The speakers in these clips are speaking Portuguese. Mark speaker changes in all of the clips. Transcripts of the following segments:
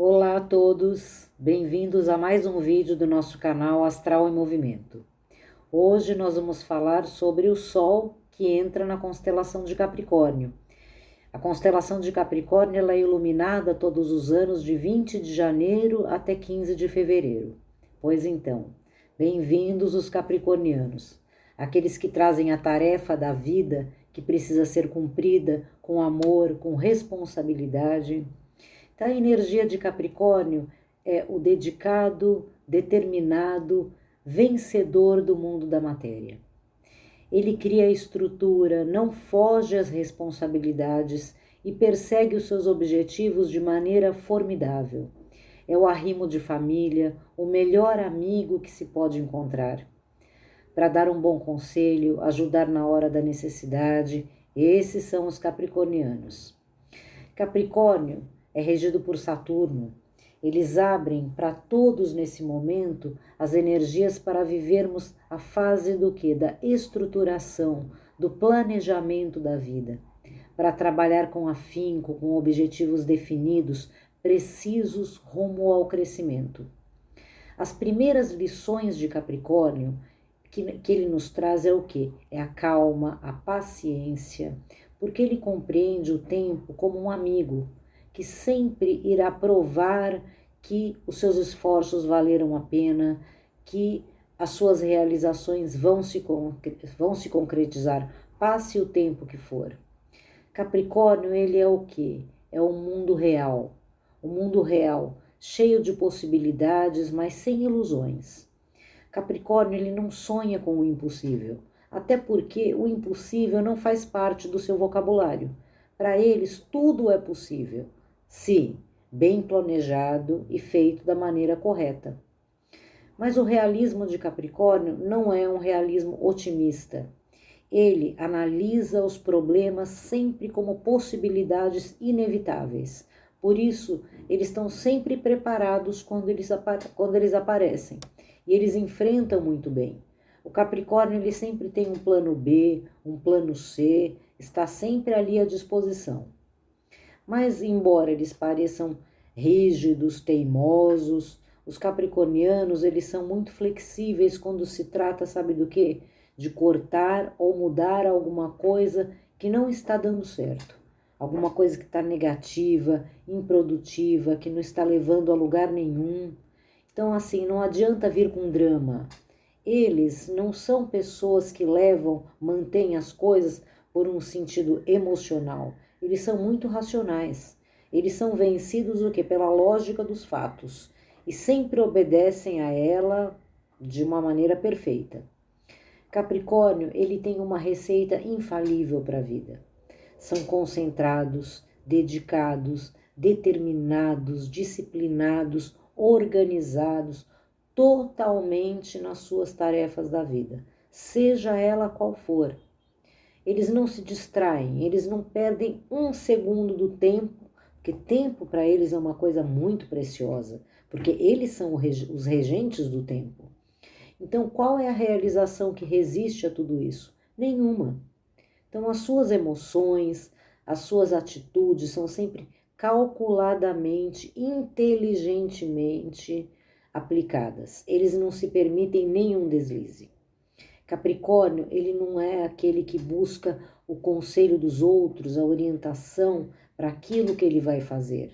Speaker 1: Olá a todos, bem-vindos a mais um vídeo do nosso canal Astral em Movimento. Hoje nós vamos falar sobre o Sol que entra na constelação de Capricórnio. A constelação de Capricórnio ela é iluminada todos os anos de 20 de janeiro até 15 de fevereiro. Pois então, bem-vindos os capricornianos, aqueles que trazem a tarefa da vida que precisa ser cumprida com amor, com responsabilidade. Então, a energia de Capricórnio é o dedicado, determinado, vencedor do mundo da matéria. Ele cria a estrutura, não foge às responsabilidades e persegue os seus objetivos de maneira formidável. É o arrimo de família, o melhor amigo que se pode encontrar. Para dar um bom conselho, ajudar na hora da necessidade, esses são os capricornianos. Capricórnio é regido por Saturno. Eles abrem para todos nesse momento as energias para vivermos a fase do quê? Da estruturação, do planejamento da vida. Para trabalhar com afinco, com objetivos definidos, precisos rumo ao crescimento. As primeiras lições de Capricórnio que ele nos traz é o quê? É a calma, a paciência, porque ele compreende o tempo como um amigo, que sempre irá provar que os seus esforços valeram a pena, que as suas realizações vão se concretizar, passe o tempo que for. Capricórnio, ele é o quê? É o mundo real. O mundo real, cheio de possibilidades, mas sem ilusões. Capricórnio, ele não sonha com o impossível, até porque o impossível não faz parte do seu vocabulário. Para eles, tudo é possível, se bem planejado e feito da maneira correta. Mas o realismo de Capricórnio não é um realismo otimista. Ele analisa os problemas sempre como possibilidades inevitáveis. Por isso, eles estão sempre preparados quando eles aparecem. E eles enfrentam muito bem. O Capricórnio ele sempre tem um plano B, um plano C, está sempre ali à disposição. Mas, embora eles pareçam rígidos, teimosos, os capricornianos eles são muito flexíveis quando se trata, sabe do quê? De cortar ou mudar alguma coisa que não está dando certo. Alguma coisa que está negativa, improdutiva, que não está levando a lugar nenhum. Então, assim, não adianta vir com drama. Eles não são pessoas que mantêm as coisas por um sentido emocional. Eles são muito racionais. Eles são vencidos o quê? Pela lógica dos fatos. E sempre obedecem a ela de uma maneira perfeita. Capricórnio, ele tem uma receita infalível para a vida. São concentrados, dedicados, determinados, disciplinados, organizados, totalmente nas suas tarefas da vida, seja ela qual for. Eles não se distraem, eles não perdem um segundo do tempo, porque tempo para eles é uma coisa muito preciosa, porque eles são os regentes do tempo. Então, qual é a realização que resiste a tudo isso? Nenhuma. Então, as suas emoções, as suas atitudes são sempre calculadamente, inteligentemente aplicadas. Eles não se permitem nenhum deslize. Capricórnio, ele não é aquele que busca o conselho dos outros, a orientação para aquilo que ele vai fazer.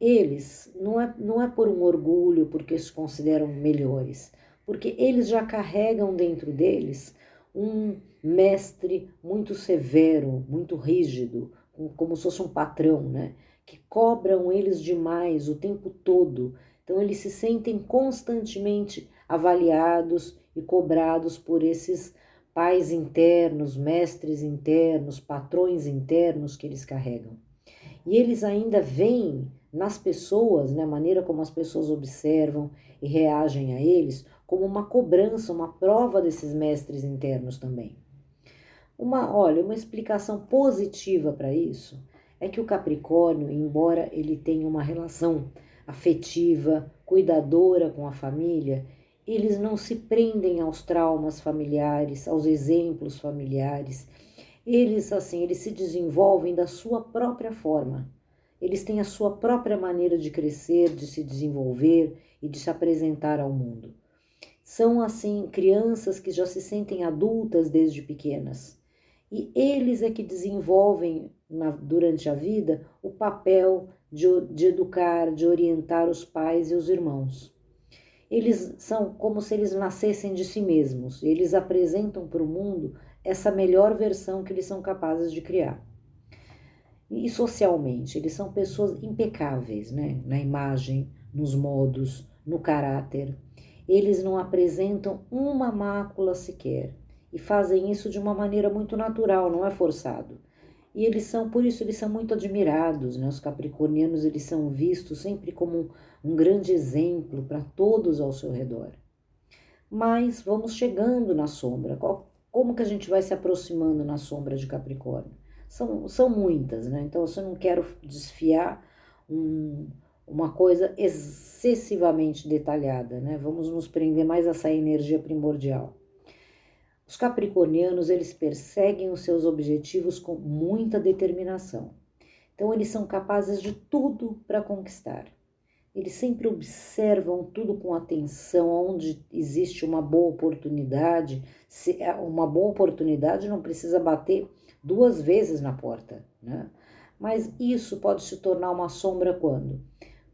Speaker 1: Eles não é por um orgulho, porque se consideram melhores, porque eles já carregam dentro deles um mestre muito severo, muito rígido, como se fosse um patrão, né? Que cobram eles demais o tempo todo. Então, eles se sentem constantemente avaliados e cobrados por esses pais internos, mestres internos, patrões internos que eles carregam. E eles ainda veem nas pessoas, né, a maneira como as pessoas observam e reagem a eles, como uma cobrança, uma prova desses mestres internos também. Uma explicação positiva para isso é que o Capricórnio, embora ele tenha uma relação afetiva, cuidadora com a família, eles não se prendem aos traumas familiares, aos exemplos familiares. Eles se desenvolvem da sua própria forma. eles têm a sua própria maneira de crescer, de se desenvolver e de se apresentar ao mundo. São, assim, crianças que já se sentem adultas desde pequenas. E eles é que desenvolvem, durante a vida, o papel de educar, de orientar os pais e os irmãos. Eles são como se eles nascessem de si mesmos. Eles apresentam para o mundo essa melhor versão que eles são capazes de criar. E socialmente, eles são pessoas impecáveis, né? Na imagem, nos modos, no caráter. Eles não apresentam uma mácula sequer e fazem isso de uma maneira muito natural, não é forçado. E eles são, por isso, eles são muito admirados, né? Os capricornianos, eles são vistos sempre como um grande exemplo para todos ao seu redor. Mas vamos chegando na sombra. Como que a gente vai se aproximando na sombra de Capricórnio? São muitas, né? Então, eu não quero desfiar uma coisa excessivamente detalhada, né? Vamos nos prender mais a essa energia primordial. Os capricornianos, eles perseguem os seus objetivos com muita determinação. Então, eles são capazes de tudo para conquistar. Eles sempre observam tudo com atenção, onde existe uma boa oportunidade. Uma boa oportunidade não precisa bater 2 vezes na porta, né? Mas isso pode se tornar uma sombra quando?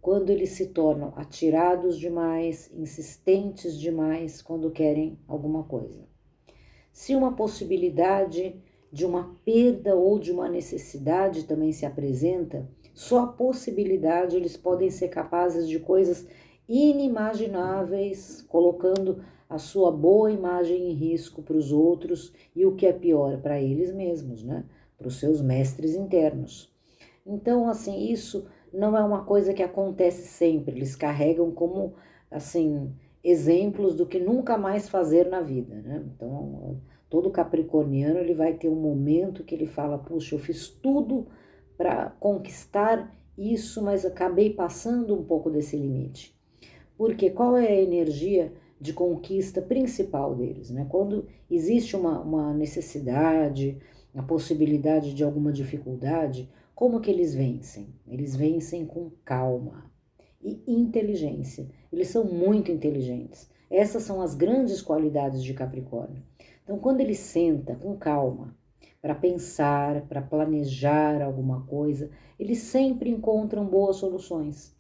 Speaker 1: Quando eles se tornam atirados demais, insistentes demais quando querem alguma coisa. Se uma possibilidade de uma perda ou de uma necessidade também se apresenta, só a possibilidade eles podem ser capazes de coisas inimagináveis, colocando a sua boa imagem em risco para os outros e o que é pior, para eles mesmos, né? Para os seus mestres internos. Então, assim, isso não é uma coisa que acontece sempre, eles carregam como, assim, exemplos do que nunca mais fazer na vida, né? Então, todo capricorniano, ele vai ter um momento que ele fala, puxa, eu fiz tudo para conquistar isso, mas acabei passando um pouco desse limite. Porque qual é a energia de conquista principal deles, né? Quando existe uma necessidade, a possibilidade de alguma dificuldade, como que eles vencem? Eles vencem com calma e inteligência. Eles são muito inteligentes. Essas são as grandes qualidades de Capricórnio. Então, quando ele senta com calma para pensar, para planejar alguma coisa, eles sempre encontram boas soluções.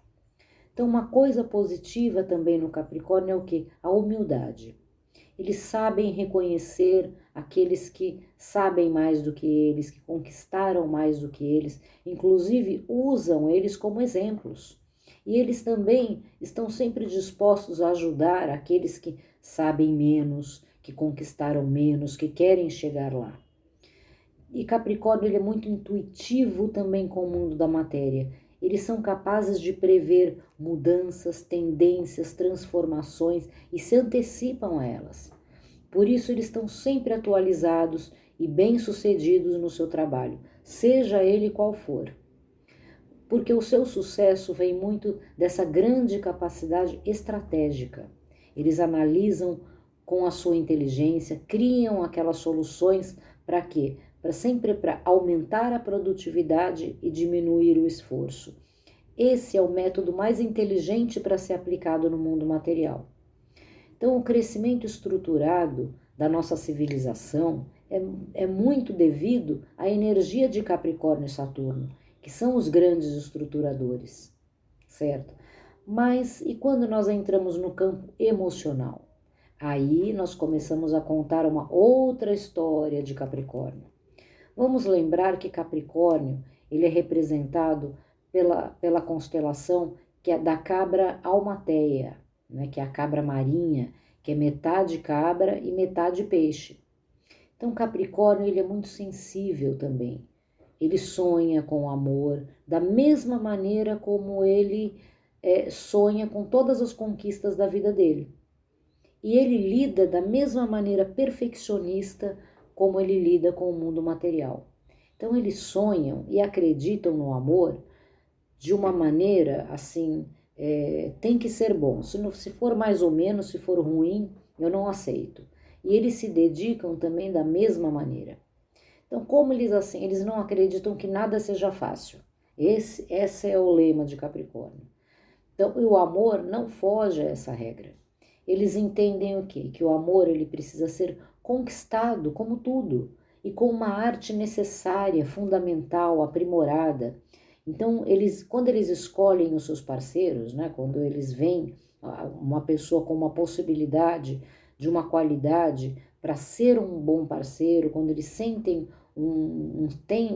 Speaker 1: Então, uma coisa positiva também no Capricórnio é o quê? A humildade. Eles sabem reconhecer aqueles que sabem mais do que eles, que conquistaram mais do que eles, inclusive usam eles como exemplos. E eles também estão sempre dispostos a ajudar aqueles que sabem menos, que conquistaram menos, que querem chegar lá. E Capricórnio, ele é muito intuitivo também com o mundo da matéria. Eles são capazes de prever mudanças, tendências, transformações e se antecipam a elas. Por isso, eles estão sempre atualizados e bem-sucedidos no seu trabalho, seja ele qual for. Porque o seu sucesso vem muito dessa grande capacidade estratégica. Eles analisam com a sua inteligência, criam aquelas soluções para quê? Sempre para aumentar a produtividade e diminuir o esforço. Esse é o método mais inteligente para ser aplicado no mundo material. Então, o crescimento estruturado da nossa civilização é muito devido à energia de Capricórnio e Saturno, que são os grandes estruturadores, certo? Mas e quando nós entramos no campo emocional? Aí nós começamos a contar uma outra história de Capricórnio. Vamos lembrar que Capricórnio, ele é representado pela constelação que é da cabra Almateia, né, que é a cabra marinha, que é metade cabra e metade peixe. Então Capricórnio, ele é muito sensível também. Ele sonha com o amor, da mesma maneira como ele sonha com todas as conquistas da vida dele. E ele lida da mesma maneira perfeccionista como ele lida com o mundo material. Então eles sonham e acreditam no amor de uma maneira assim, tem que ser bom. Se for mais ou menos, se for ruim, eu não aceito. E eles se dedicam também da mesma maneira. Então, como eles assim, eles não acreditam que nada seja fácil. Esse é o lema de Capricórnio. Então, o amor não foge a essa regra. Eles entendem o quê? Que o amor ele precisa ser conquistado como tudo e com uma arte necessária, fundamental, aprimorada. Então, quando eles escolhem os seus parceiros, né, quando eles veem uma pessoa com uma possibilidade de uma qualidade para ser um bom parceiro, quando eles sentem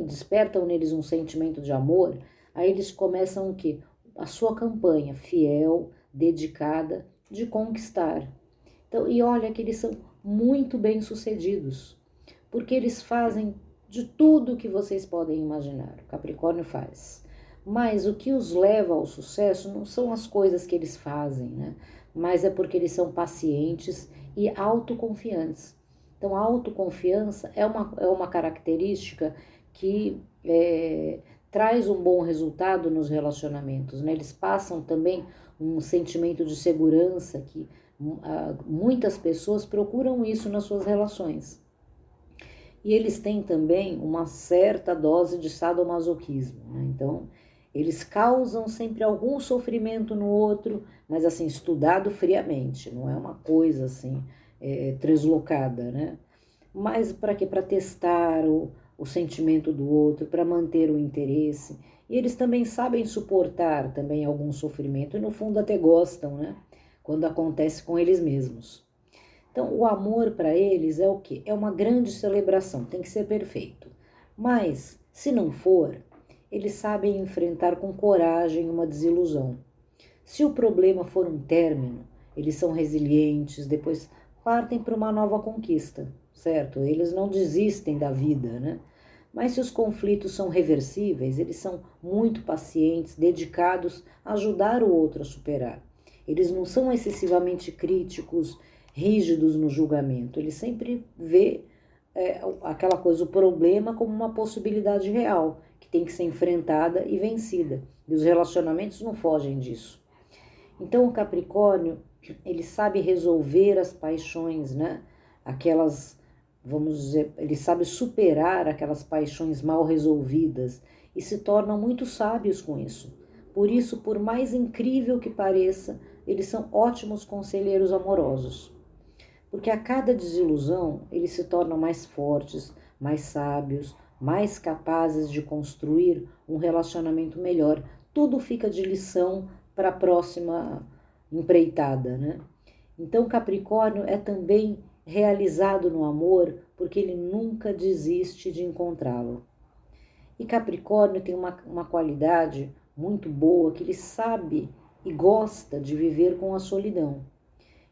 Speaker 1: despertam neles um sentimento de amor, aí eles começam o quê? A sua campanha fiel, dedicada de conquistar. Então, e olha que eles são muito bem-sucedidos, porque eles fazem de tudo que vocês podem imaginar. O Capricórnio faz. Mas o que os leva ao sucesso não são as coisas que eles fazem, né? Mas é porque eles são pacientes e autoconfiantes. Então, a autoconfiança é uma característica que traz um bom resultado nos relacionamentos, né? Eles passam também um sentimento de segurança que muitas pessoas procuram isso nas suas relações. E eles têm também uma certa dose de sadomasoquismo, né? Então, eles causam sempre algum sofrimento no outro, mas assim, estudado friamente, não é uma coisa assim, translocada, né? Mas para quê? Para testar o sentimento do outro, para manter o interesse. E eles também sabem suportar também algum sofrimento, e no fundo até gostam, né? Quando acontece com eles mesmos. Então, o amor para eles é o quê? É uma grande celebração, tem que ser perfeito. Mas, se não for, eles sabem enfrentar com coragem uma desilusão. Se o problema for um término, eles são resilientes, depois partem para uma nova conquista, certo? Eles não desistem da vida, né? Mas se os conflitos são reversíveis, eles são muito pacientes, dedicados a ajudar o outro a superar. Eles não são excessivamente críticos, rígidos no julgamento. Eles sempre vê aquela coisa, o problema como uma possibilidade real, que tem que ser enfrentada e vencida. E os relacionamentos não fogem disso. Então o Capricórnio, ele sabe resolver as paixões, né? Aquelas, vamos dizer, ele sabe superar aquelas paixões mal resolvidas e se tornam muito sábios com isso. Por isso, por mais incrível que pareça, eles são ótimos conselheiros amorosos. Porque a cada desilusão, eles se tornam mais fortes, mais sábios, mais capazes de construir um relacionamento melhor. Tudo fica de lição para a próxima empreitada, né? Então, Capricórnio é também realizado no amor porque ele nunca desiste de encontrá-lo. E Capricórnio tem uma qualidade muito boa que ele sabe e gosta de viver com a solidão.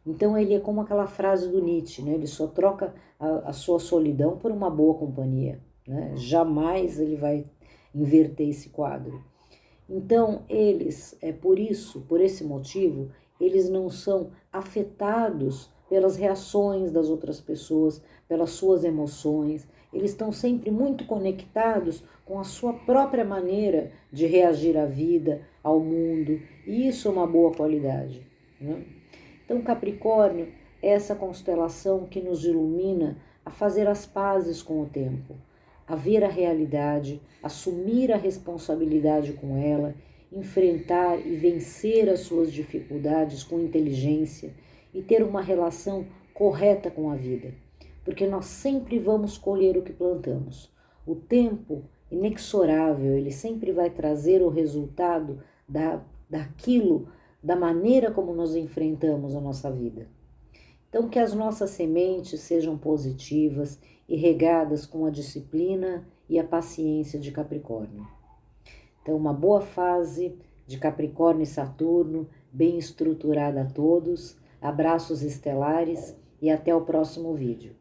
Speaker 1: Então ele é como aquela frase do Nietzsche, né? Ele só troca a sua solidão por uma boa companhia, né? Jamais ele vai inverter esse quadro. Então eles, por esse motivo, eles não são afetados pelas reações das outras pessoas, pelas suas emoções. Eles estão sempre muito conectados com a sua própria maneira de reagir à vida, ao mundo. E isso é uma boa qualidade, né? Então, Capricórnio é essa constelação que nos ilumina a fazer as pazes com o tempo, a ver a realidade, assumir a responsabilidade com ela, enfrentar e vencer as suas dificuldades com inteligência e ter uma relação correta com a vida, porque nós sempre vamos colher o que plantamos. O tempo inexorável, ele sempre vai trazer o resultado daquilo, da maneira como nós enfrentamos a nossa vida. Então, que as nossas sementes sejam positivas e regadas com a disciplina e a paciência de Capricórnio. Então, uma boa fase de Capricórnio e Saturno, bem estruturada a todos. Abraços estelares e até o próximo vídeo.